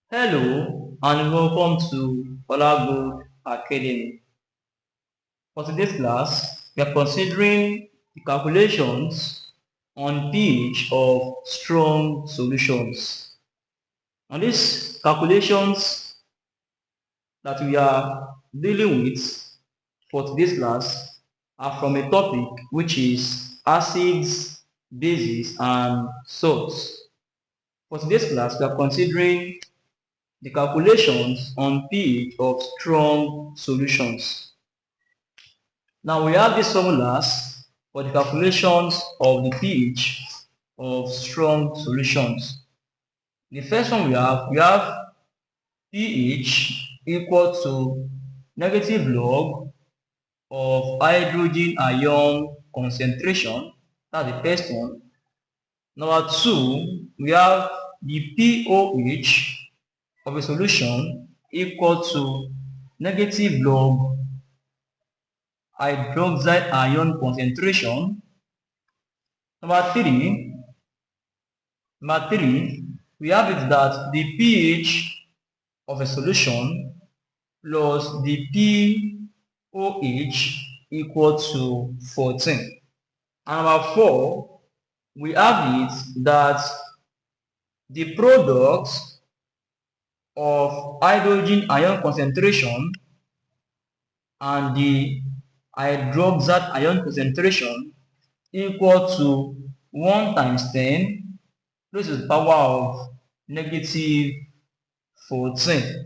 Hello and welcome to Olagold Academy. For today's class, we are considering the calculations on pH of strong solutions. And these calculations that we are dealing with for today's class are from a topic which is acids, bases, and salts. For today's class, we are considering the calculations on pH of strong solutions. Now we have these formulas for the calculations of the pH of strong solutions. The first one we have pH equal to negative log of hydrogen ion concentration. That's the first one. Number two, we have the pOH of a solution equal to negative log hydroxide ion concentration. Number three, we have it that the pH of a solution plus the pOH equal to 14. And number four, we have it that the product of hydrogen ion concentration and the hydroxide ion concentration equal to 1 times 10 raised to the power of negative 14.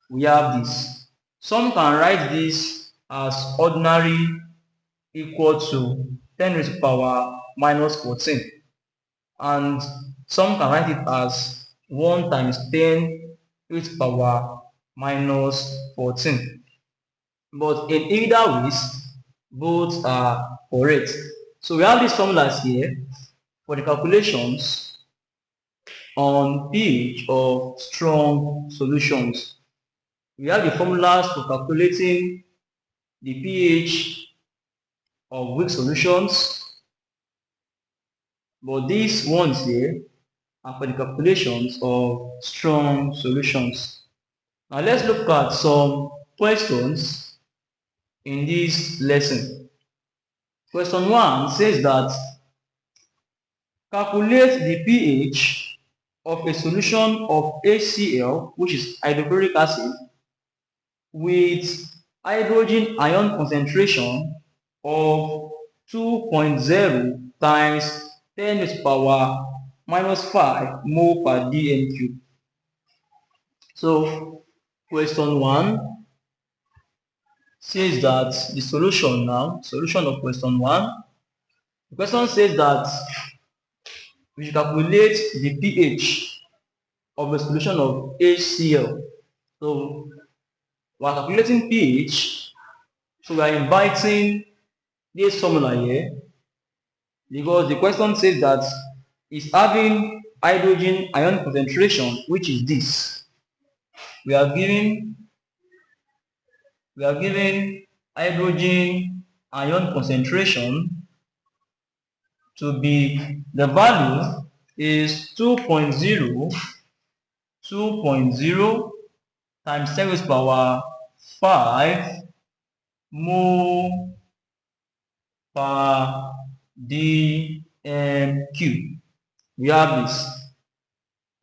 We have this. Some can write this as ordinary equal to 10 raised to the power minus 14. And some can write it as 1 times 10 raised to the power minus 14. But in either ways, both are correct. So we have these formulas here for the calculations on pH of strong solutions. We have the formulas for calculating the pH of weak solutions, but these ones here are for the calculations of strong solutions. Now let's look at some questions in this lesson. Question 1 says that calculate the pH of a solution of HCl, which is hydrochloric acid, with hydrogen ion concentration of 2.0 times 10 to the power minus 5 mole per dm cube. So question 1 says that the solution of question 1, the question says that we should calculate the pH of a solution of HCl. So we are calculating pH, so we are inviting this formula here because the question says that it's having hydrogen ion concentration, which is this. We are given hydrogen ion concentration to be, the value is 2.0 times 10 to the power 5 mole per dm cube. We have this,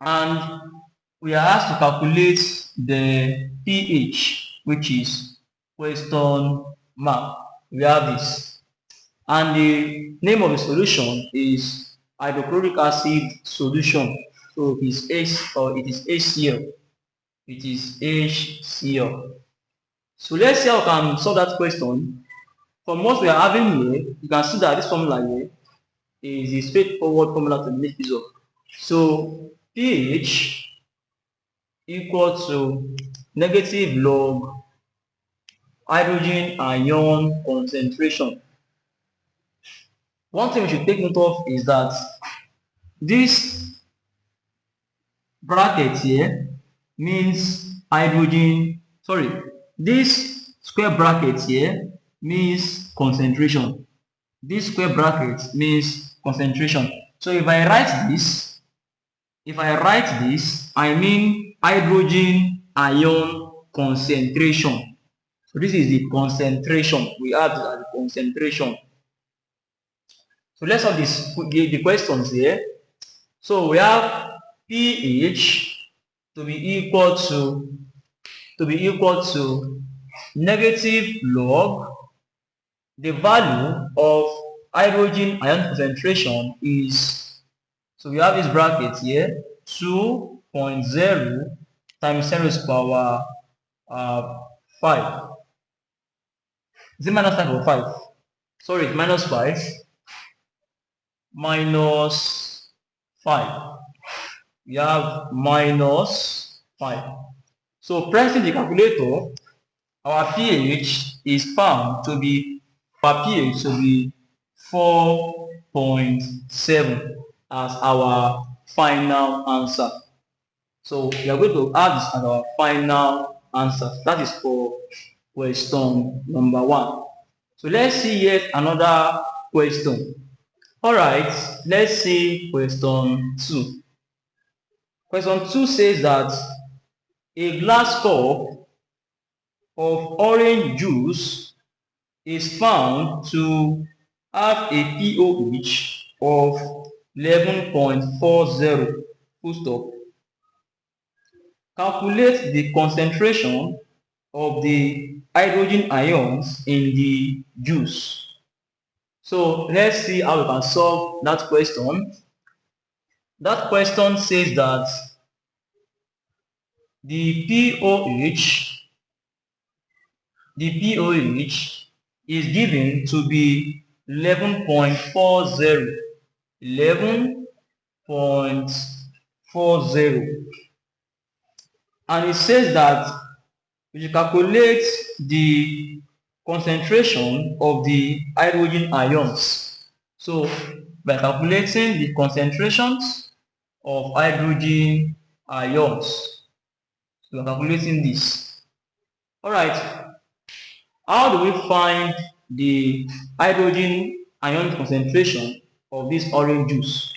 and we are asked to calculate the pH, which is question mark. We have this, and the name of the solution is hydrochloric acid solution. So it is HCl. It is HCl. So let's see how we can solve that question. From what we are having here, you can see that this formula here is a straightforward formula to make use of. So pH equal to negative log hydrogen ion concentration. One thing we should take note of is that this bracket here means this square bracket here means concentration. This square bracket means concentration. So if I write this, I mean hydrogen ion concentration. So this is the concentration. We have the concentration. So let's have the questions here. So we have pH to be equal to negative log. The value of hydrogen ion concentration is, so we have this bracket here, 2.0 times 10 raised to power 5. Is it minus 5 or 5? Sorry, it's minus 5. Minus 5. We have minus 5. So pressing the calculator, our pH is found to be, our pH to be 4.7 as our final answer. So we are going to add this as our final answer. That is for question number 1. So let's see yet another question. Alright, let's see question 2. Question 2 says that a glass cup of orange juice is found to have a pOH of 11.40. Full stop. Calculate the concentration of the hydrogen ions in the juice. So let's see how we can solve that question. That question says that the pOH is given to be 11.40. 11.40. And it says that we should calculate the concentration of the hydrogen ions. So by calculating the concentrations of hydrogen ions, we are calculating this. Alright, how do we find the hydrogen ion concentration of this orange juice?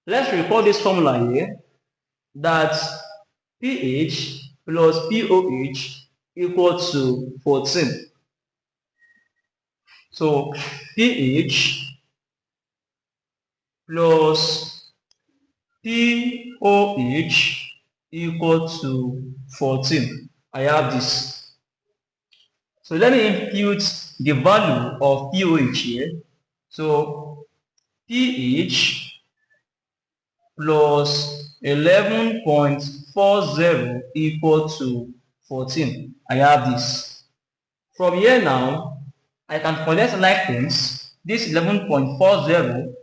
Let's recall this formula here, that pH plus pOH equal to 14. So pH plus pOH equal to 14. I have this. So let me impute the value of pOH here. So pH plus 11.40 equal to 14. I have this. From here now, I can collect like things. This 11.40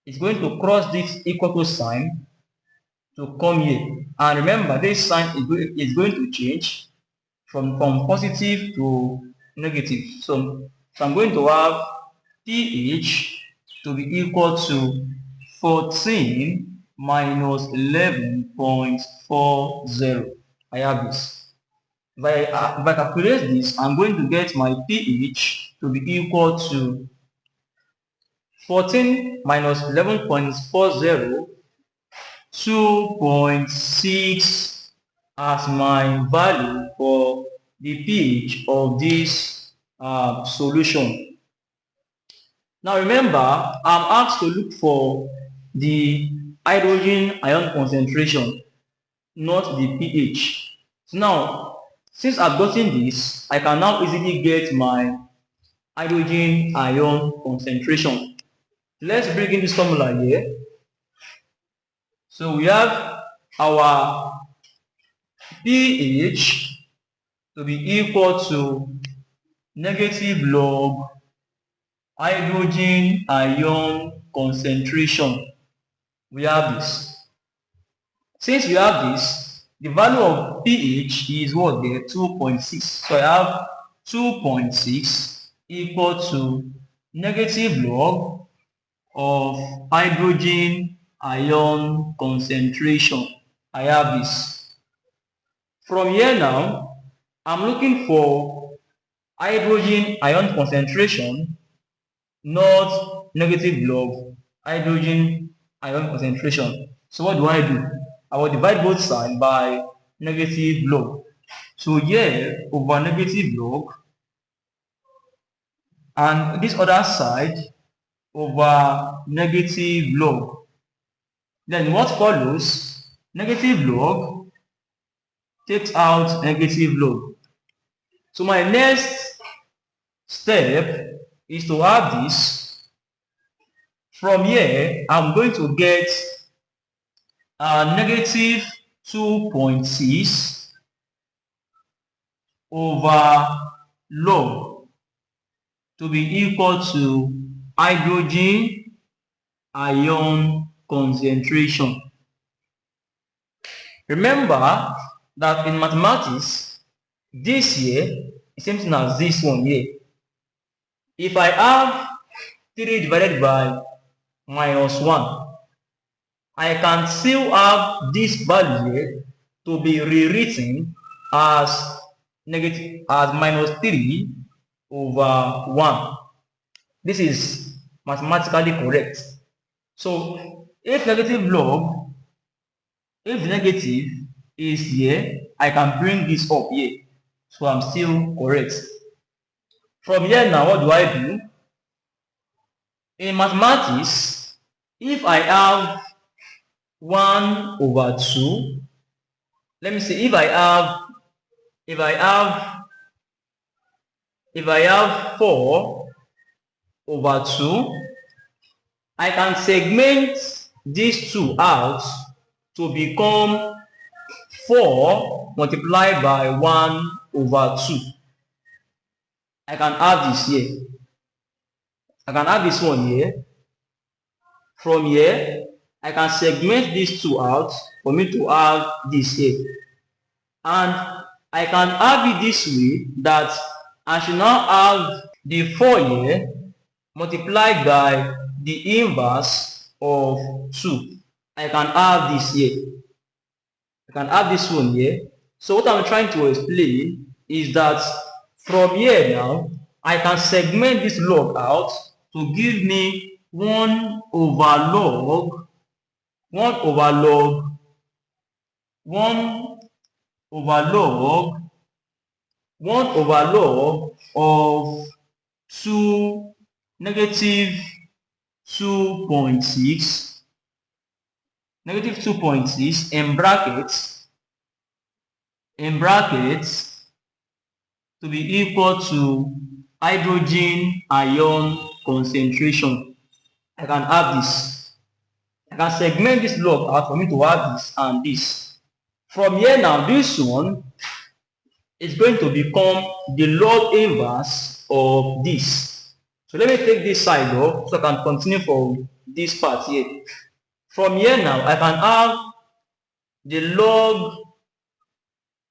is going to cross this equal to sign to come here. And remember, this sign is going to change from positive to negative. So I'm going to have pH to be equal to 14 minus 11.40. I have this. If I calculate this, I'm going to get my pH to be equal to 14 minus 11.40, 2.6 as my value for the pH of this solution. Now remember, I'm asked to look for the hydrogen ion concentration, not the pH. So now, since I've gotten this, I can now easily get my hydrogen ion concentration. Let's bring in this formula here. So we have our pH to be equal to negative log hydrogen ion concentration. We have this. Since we have this, the value of pH is what there? 2.6. So I have 2.6 equal to negative log of hydrogen ion concentration. I have this. From here now, I'm looking for hydrogen ion concentration, not negative log hydrogen ion concentration. So what do I do? I will divide both sides by negative log. So here over negative log, and this other side over negative log. Then what follows? Negative log takes out negative log. So my next step is to have this. From here, I'm going to get negative 2.6 over log to be equal to hydrogen ion concentration. Remember that in mathematics, this here is same thing as this one here. If I have 3 divided by -1, I can still have this value here to be rewritten as -3 over 1. This is mathematically correct. So if negative is here, I can bring this up here. So I'm still correct. From here now, what do I do? In mathematics, if I have 1 over 2, let me see, if I have 4 over 2, I can segment these 2 out to become 4 multiplied by 1 over 2. I can have this here. I can have this one here. From here, I can segment these 2 out for me to have this here. And I can have it this way, that I should now have the 4 here multiplied by the inverse of 2. I can have this here. I can have this one here. So what I'm trying to explain is that from here now, I can segment this log out to give me 1 over log of negative 2.6 in brackets to be equal to hydrogen ion concentration. I can have this. I can segment this log out for me to have this and this. From here now, this one is going to become the log inverse of this. So let me take this side off so I can continue for this part here. From here now, I can have the log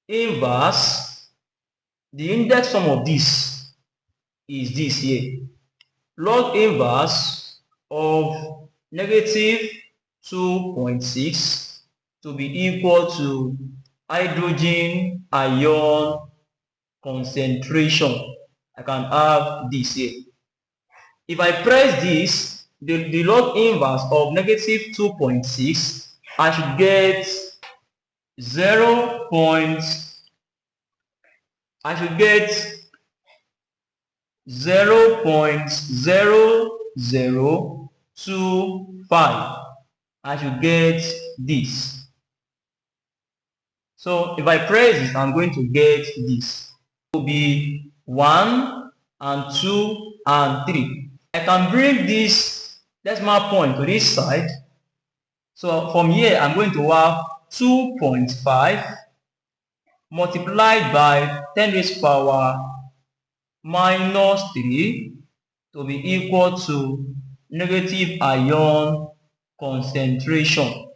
inverse. The index sum of this is this here. Log inverse of negative 2.6 to be equal to hydrogen ion concentration. I can have this here. If I press this, the log inverse of negative 2.6, I should get 0.0025. I should get this. So if I press this, I'm going to get this. It will be 1 and 2 and 3. I can bring this decimal point to this side. So from here, I'm going to have 2.5 multiplied by 10 raised power minus 3 to be equal to negative ion concentration.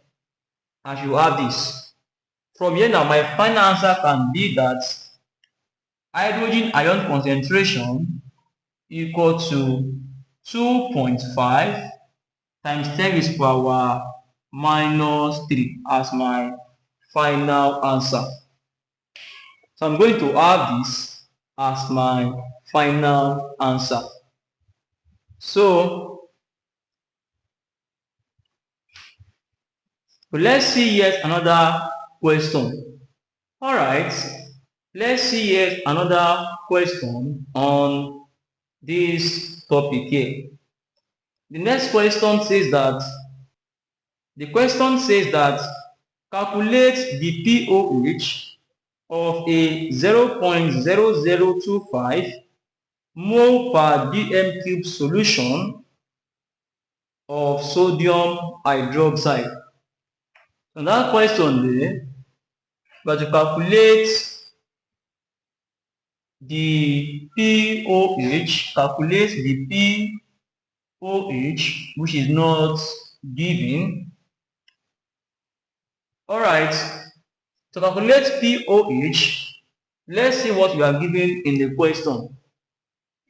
I should have this. From here now, my final answer can be that hydrogen ion concentration equal to 2.5 times 10 raised power minus 3 as my final answer. So I'm going to have this as my final answer. So But let's see yet another question. Alright, let's see yet another question on this topic here. The next question says that calculate the pOH of a 0.0025 mole per dm cube solution of sodium hydroxide. So that question there, we have to calculate the pOH, which is not given. Alright, to calculate pOH, let's see what we are given in the question.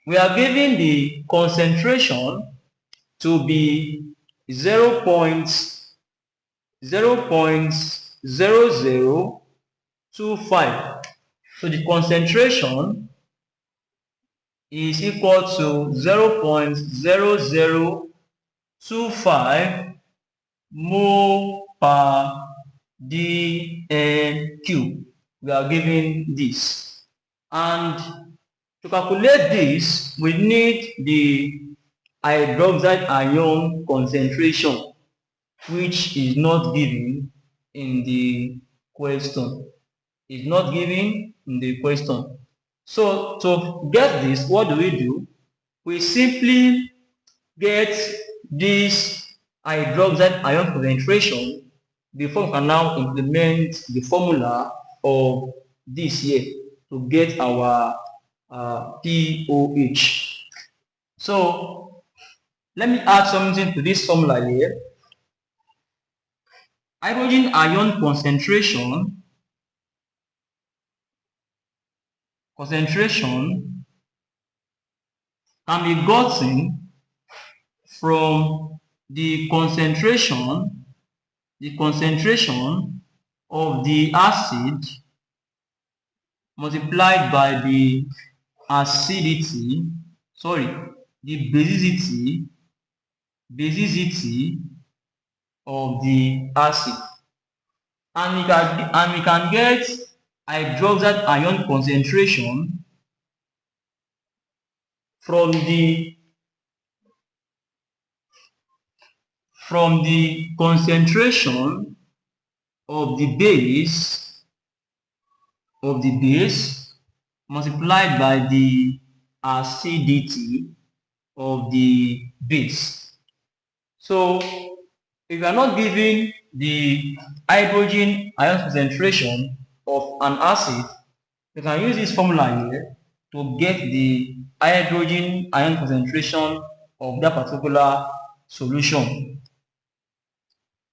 We are given the concentration to be 0.0025. So the concentration is equal to 0.0025 mole per dm cube. We are given this, and to calculate this we need the hydroxide ion concentration, which is not given in the question. So to get this, what do? We simply get this hydroxide ion concentration before we can now implement the formula of this here to get our pOH. So let me add something to this formula here. Hydrogen ion concentration can be gotten from the concentration of the acid multiplied by the basicity of the acid, and we can get hydroxide ion concentration from the concentration of the base multiplied by the acidity of the base. So if you are not given the hydrogen ion concentration of an acid, you can use this formula here to get the hydrogen ion concentration of that particular solution.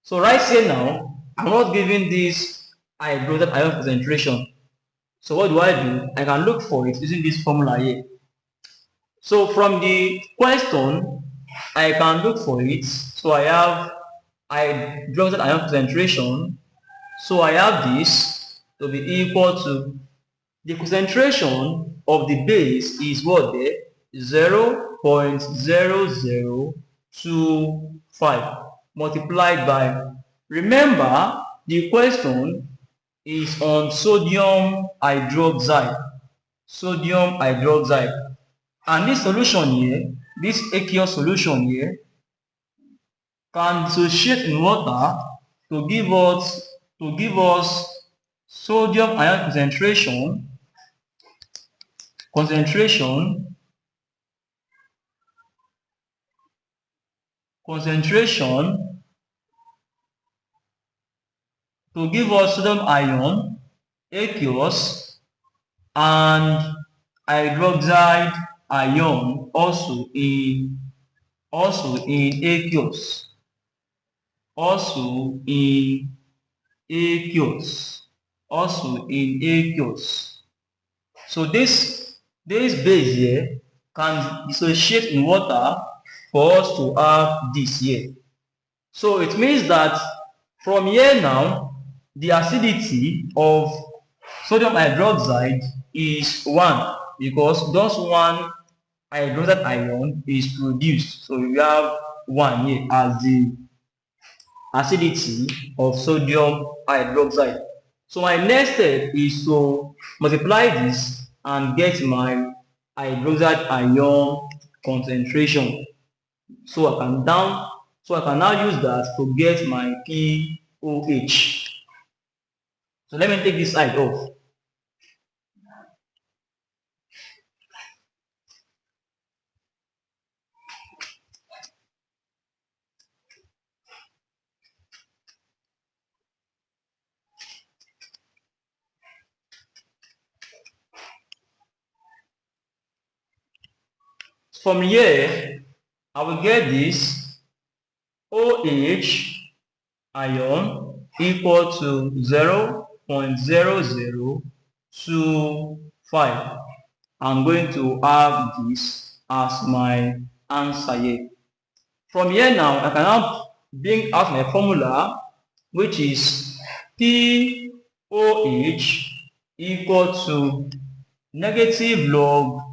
So right here now, I'm not given this hydrogen ion concentration. So what do? I can look for it using this formula here. So from the question, I can look for it. So I have hydrogen ion concentration. So I have this to be equal to the concentration of the base is what there? 0.0025 multiplied by, remember the question is on sodium hydroxide, and this solution here, this aqueous solution here, can dissociate in water to give us sodium ion concentration to give us sodium ion aqueous and hydroxide ion also in aqueous, So this base here can dissociate in water for us to have this here. So it means that from here now, the acidity of sodium hydroxide is 1, because just one hydroxide ion is produced. So we have 1 here as the acidity of sodium hydroxide. So my next step is to multiply this and get my hydroxide ion concentration. So I can now use that to get my pOH. So let me take this side off. From here, I will get this OH ion equal to 0.0025. I'm going to have this as my answer here. From here now, I can now bring out my formula, which is pOH equal to negative log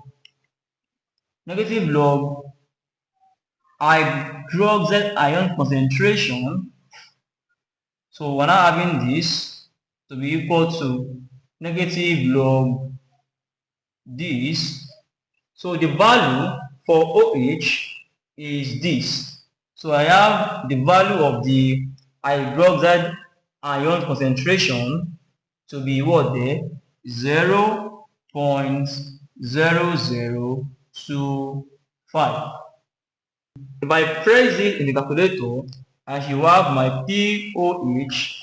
hydroxide ion concentration. So we're now having this to be equal to negative log this. So the value for OH is this. So I have the value of the hydroxide ion concentration to be what there? 0.0025. If I press it in the calculator, I should have my pOH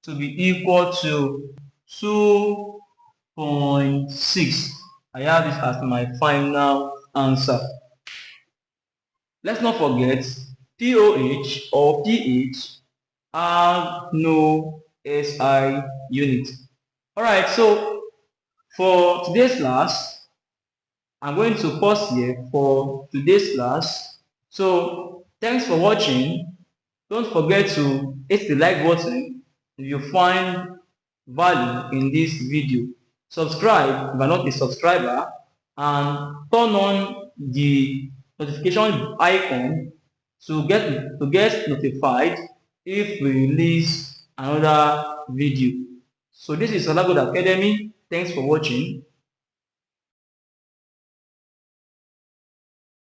to be equal to 2.6. I have this as my final answer. Let's not forget, pOH or pH have no SI unit. Alright, so for today's class, I'm going to pause here for today's class. So thanks for watching. Don't forget to hit the like button if you find value in this video. Subscribe if you are not a subscriber, and turn on the notification icon to get notified if we release another video. So this is Good Academy. Thanks for watching.